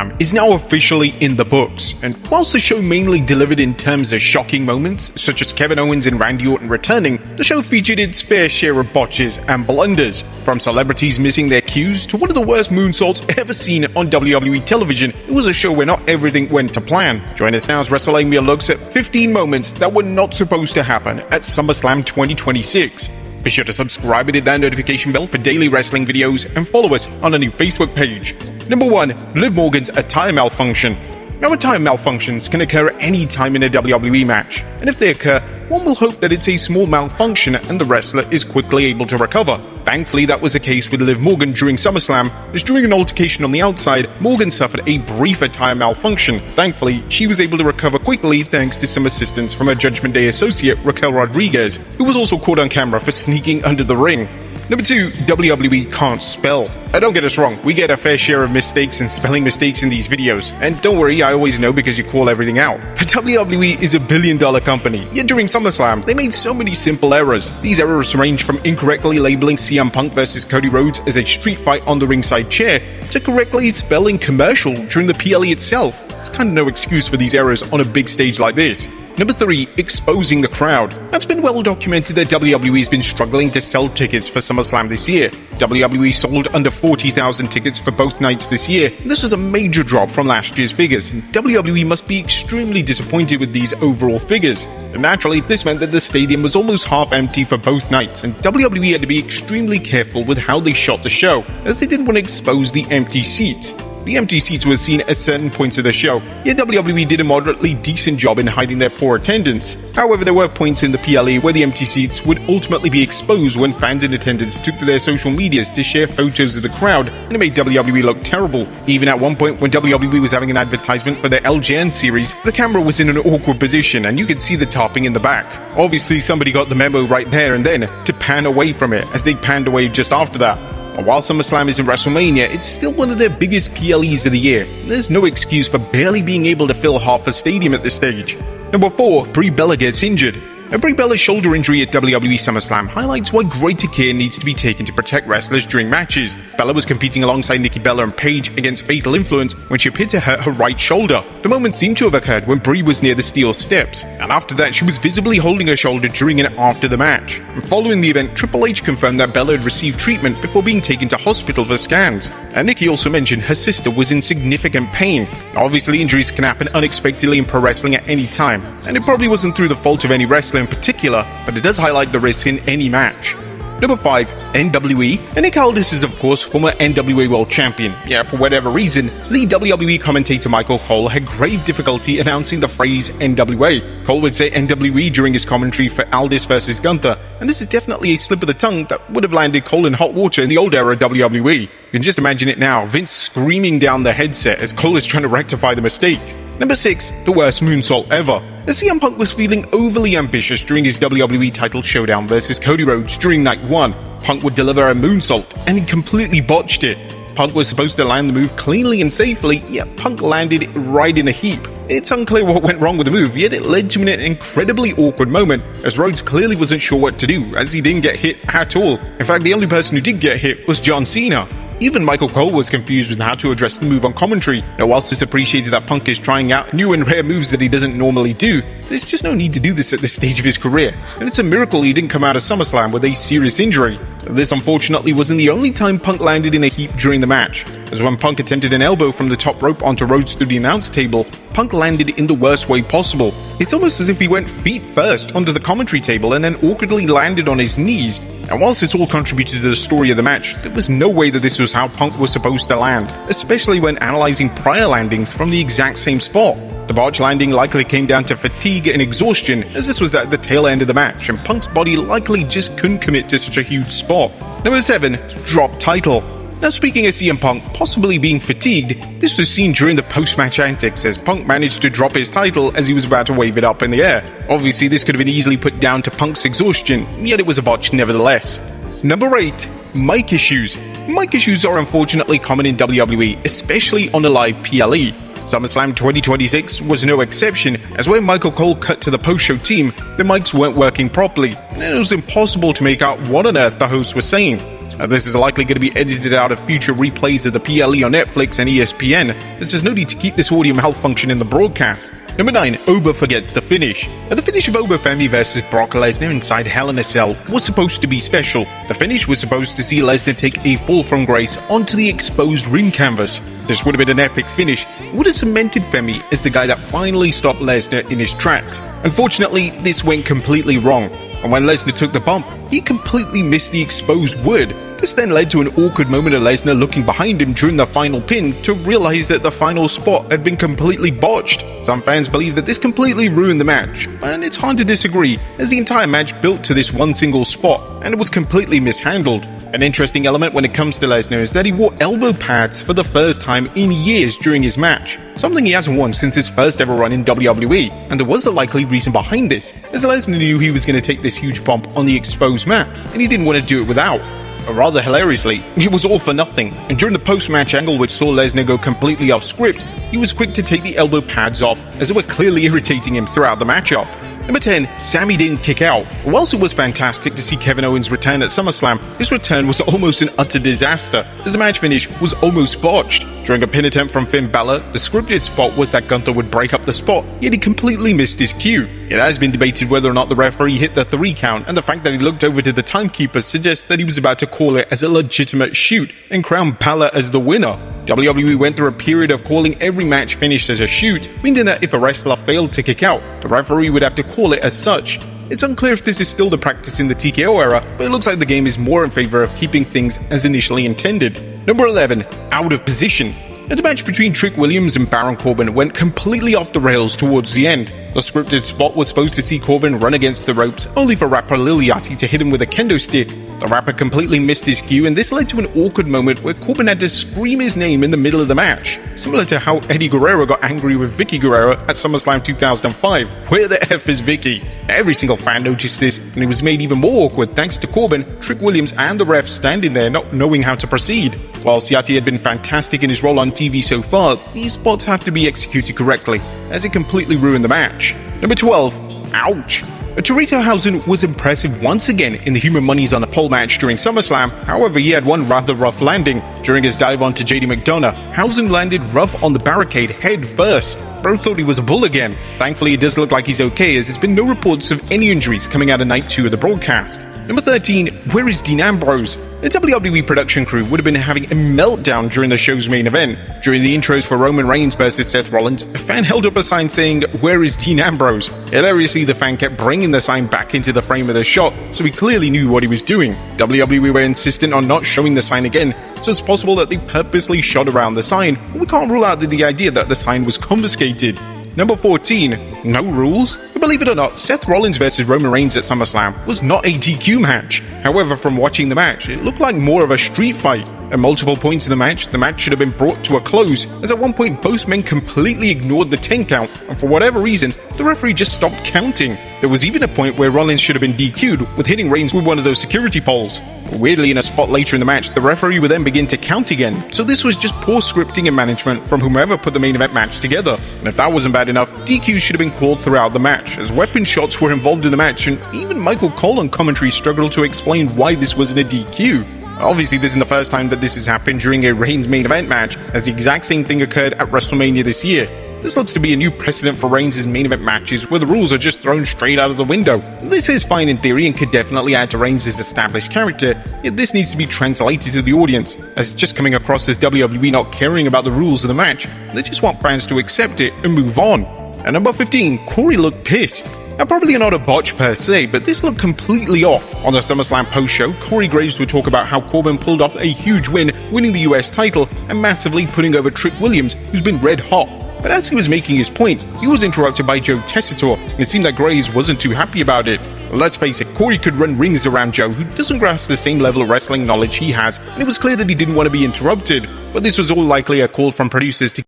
SummerSlam is now officially in the books, and whilst the show mainly delivered in terms of shocking moments, such as Kevin Owens and Randy Orton returning, the show featured its fair share of botches and blunders, from celebrities missing their cues to one of the worst moonsaults ever seen on WWE television. It was a show where not everything went to plan. Join us now as WrestleMania looks at 15 moments that were not supposed to happen at SummerSlam 2026. Be sure to subscribe and hit that notification bell for daily wrestling videos, and follow us on our new Facebook page. Number 1. Liv Morgan's attire malfunction. Now, attire malfunctions can occur at any time in a WWE match, and if they occur, one will hope that it's a small malfunction and the wrestler is quickly able to recover. Thankfully, that was the case with Liv Morgan during SummerSlam, as during an altercation on the outside, Morgan suffered a brief attire malfunction. Thankfully, she was able to recover quickly thanks to some assistance from her Judgment Day associate, Raquel Rodriguez, who was also caught on camera for sneaking under the ring. Number 2. WWE can't spell. Don't get us wrong, we get a fair share of mistakes and spelling mistakes in these videos, and don't worry, I always know because you call everything out. But WWE is a billion-dollar company, yet during SummerSlam, they made so many simple errors. These errors range from incorrectly labeling CM Punk versus Cody Rhodes as a street fight on the ringside chair, to correctly spelling commercial during the PLE itself. It's kind of no excuse for these errors on a big stage like this. Number 3. Exposing the crowd. It's been well documented that WWE has been struggling to sell tickets for SummerSlam this year. WWE sold under 40,000 tickets for both nights this year, and this is a major drop from last year's figures, and WWE must be extremely disappointed with these overall figures. And naturally, this meant that the stadium was almost half empty for both nights, and WWE had to be extremely careful with how they shot the show, as they didn't want to expose the empty seats. The empty seats were seen at certain points of the show, yet WWE did a moderately decent job in hiding their poor attendance. However, there were points in the PLE where the empty seats would ultimately be exposed when fans in attendance took to their social medias to share photos of the crowd, and it made WWE look terrible. Even at one point when WWE was having an advertisement for their LJN series, the camera was in an awkward position and you could see the topping in the back. Obviously, somebody got the memo right there and then to pan away from it, as they panned away just after that. And while SummerSlam isn't WrestleMania, it's still one of their biggest PLEs of the year. There's no excuse for barely being able to fill half a stadium at this stage. Number 4. Brie Bella gets injured. Brie Bella's shoulder injury at WWE SummerSlam highlights why greater care needs to be taken to protect wrestlers during matches. Bella was competing alongside Nikki Bella and Paige against Fatal Influence when she appeared to hurt her right shoulder. The moment seemed to have occurred when Brie was near the steel steps, and after that she was visibly holding her shoulder during and after the match. And following the event, Triple H confirmed that Bella had received treatment before being taken to hospital for scans. And Nikki also mentioned her sister was in significant pain. Obviously, injuries can happen unexpectedly in pro wrestling at any time, and it probably wasn't through the fault of any wrestler in particular, but it does highlight the risk in any match. Number 5. NWE. And Nick Aldis is of course former NWA World Champion. For whatever reason, the WWE commentator Michael Cole had grave difficulty announcing the phrase NWA. Cole would say NWE during his commentary for Aldis versus Gunther, and this is definitely a slip of the tongue that would have landed Cole in hot water in the old era WWE. You can just imagine it now, Vince screaming down the headset as Cole is trying to rectify the mistake. Number 6. The worst moonsault ever. As CM Punk was feeling overly ambitious during his WWE title showdown versus Cody Rhodes during night 1, Punk would deliver a moonsault, and he completely botched it. Punk was supposed to land the move cleanly and safely, yet Punk landed it right in a heap. It's unclear what went wrong with the move, yet it led to an incredibly awkward moment, as Rhodes clearly wasn't sure what to do, as he didn't get hit at all. In fact, the only person who did get hit was John Cena. Even Michael Cole was confused with how to address the move on commentary. Now, whilst it's appreciated that Punk is trying out new and rare moves that he doesn't normally do, there's just no need to do this at this stage of his career. And it's a miracle he didn't come out of SummerSlam with a serious injury. This unfortunately wasn't the only time Punk landed in a heap during the match, as when Punk attempted an elbow from the top rope onto Rhodes through the announce table, Punk landed in the worst way possible. It's almost as if he went feet first onto the commentary table and then awkwardly landed on his knees. And whilst this all contributed to the story of the match, there was no way that this was how Punk was supposed to land, especially when analyzing prior landings from the exact same spot. The botch landing likely came down to fatigue and exhaustion, as this was at the tail end of the match, and Punk's body likely just couldn't commit to such a huge spot. Number 7. Drop title. Now, speaking of CM Punk possibly being fatigued, this was seen during the post-match antics as Punk managed to drop his title as he was about to wave it up in the air. Obviously, this could have been easily put down to Punk's exhaustion, yet it was a botch nevertheless. Number 8. Mic issues. Mic issues are unfortunately common in WWE, especially on a live PLE. SummerSlam 2026 was no exception, as when Michael Cole cut to the post-show team, the mics weren't working properly, and it was impossible to make out what on earth the hosts were saying. This is likely going to be edited out of future replays of the PLE on Netflix and ESPN, as there's no need to keep this audio malfunction in the broadcast. Number 9. Oba forgets the finish. The finish of Oba Femi vs Brock Lesnar inside Hell in a Cell was supposed to be special. The finish was supposed to see Lesnar take a fall from grace onto the exposed ring canvas. This would have been an epic finish. It would have cemented Femi as the guy that finally stopped Lesnar in his tracks. Unfortunately, this went completely wrong, and when Lesnar took the bump, he completely missed the exposed wood. This then led to an awkward moment of Lesnar looking behind him during the final pin to realize that the final spot had been completely botched. Some fans believe that this completely ruined the match, and it's hard to disagree, as the entire match built to this one single spot, and it was completely mishandled. An interesting element when it comes to Lesnar is that he wore elbow pads for the first time in years during his match, something he hasn't worn since his first ever run in WWE, and there was a likely reason behind this, as Lesnar knew he was going to take this huge bump on the exposed mat, and he didn't want to do it without. Rather hilariously, it was all for nothing, and during the post-match angle which saw Lesnar go completely off script, he was quick to take the elbow pads off, as they were clearly irritating him throughout the matchup. Number 10. Sami didn't kick out. Whilst it was fantastic to see Kevin Owens return at SummerSlam, his return was almost an utter disaster, as the match finish was almost botched. During a pin attempt from Finn Balor, the scripted spot was that Gunther would break up the spot, yet he completely missed his cue. It has been debated whether or not the referee hit the 3 count, and the fact that he looked over to the timekeeper suggests that he was about to call it as a legitimate shoot and crown Balor as the winner. WWE went through a period of calling every match finish as a shoot, meaning that if a wrestler failed to kick out, the referee would have to call it as such. It's unclear if this is still the practice in the TKO era, but it looks like the game is more in favor of keeping things as initially intended. Number 11. Out of position. The match between Trick Williams and Baron Corbin went completely off the rails towards the end. The scripted spot was supposed to see Corbin run against the ropes, only for rapper Lil Yachty to hit him with a kendo stick. The rapper completely missed his cue, and this led to an awkward moment where Corbin had to scream his name in the middle of the match, similar to how Eddie Guerrero got angry with Vicky Guerrero at SummerSlam 2005. Where the F is Vicky? Every single fan noticed this, and it was made even more awkward thanks to Corbin, Trick Williams, and the ref standing there not knowing how to proceed. Whilst Yachty had been fantastic in his role on TV so far, these spots have to be executed correctly, as it completely ruined the match. Number 12. Ouch. Toritohausen was impressive once again in the Human Monies on a pole match during SummerSlam. However, he had one rather rough landing. During his dive onto JD McDonough, Hausen landed rough on the barricade head first. Both thought he was a bull again. Thankfully, it does look like he's okay, as there's been no reports of any injuries coming out of night 2 of the broadcast. Number 13. Where is Dean Ambrose? The WWE production crew would have been having a meltdown during the show's main event. During the intros for Roman Reigns vs Seth Rollins, a fan held up a sign saying, "Where is Dean Ambrose?" Hilariously, the fan kept bringing the sign back into the frame of the shot, so he clearly knew what he was doing. WWE were insistent on not showing the sign again, so it's possible that they purposely shot around the sign, and we can't rule out the idea that the sign was confiscated. Number 14. No rules? Believe it or not, Seth Rollins vs Roman Reigns at SummerSlam was not a DQ match. However, from watching the match, it looked like more of a street fight. At multiple points in the match should have been brought to a close, as at one point both men completely ignored the 10 count, and for whatever reason, the referee just stopped counting. There was even a point where Rollins should have been DQ'd with hitting Reigns with one of those security poles. Weirdly, in a spot later in the match, the referee would then begin to count again, so this was just poor scripting and management from whomever put the main event match together. And if that wasn't bad enough, DQs should have been called throughout the match, as weapon shots were involved in the match, and even Michael Cole on commentary struggled to explain why this wasn't a DQ. Obviously, this isn't the first time that this has happened during a Reigns main event match, as the exact same thing occurred at WrestleMania this year. This looks to be a new precedent for Reigns' main event matches, where the rules are just thrown straight out of the window. This is fine in theory and could definitely add to Reigns' established character, yet this needs to be translated to the audience, as it's just coming across as WWE not caring about the rules of the match. They just want fans to accept it and move on. At number 15, Corey looked pissed. Now, probably not a botch per se, but this looked completely off. On the SummerSlam post-show, Corey Graves would talk about how Corbin pulled off a huge win, winning the US title, and massively putting over Trick Williams, who's been red hot. But as he was making his point, he was interrupted by Joe Tessitore, and it seemed that Graves wasn't too happy about it. Let's face it, Corey could run rings around Joe, who doesn't grasp the same level of wrestling knowledge he has, and it was clear that he didn't want to be interrupted. But this was all likely a call from producers to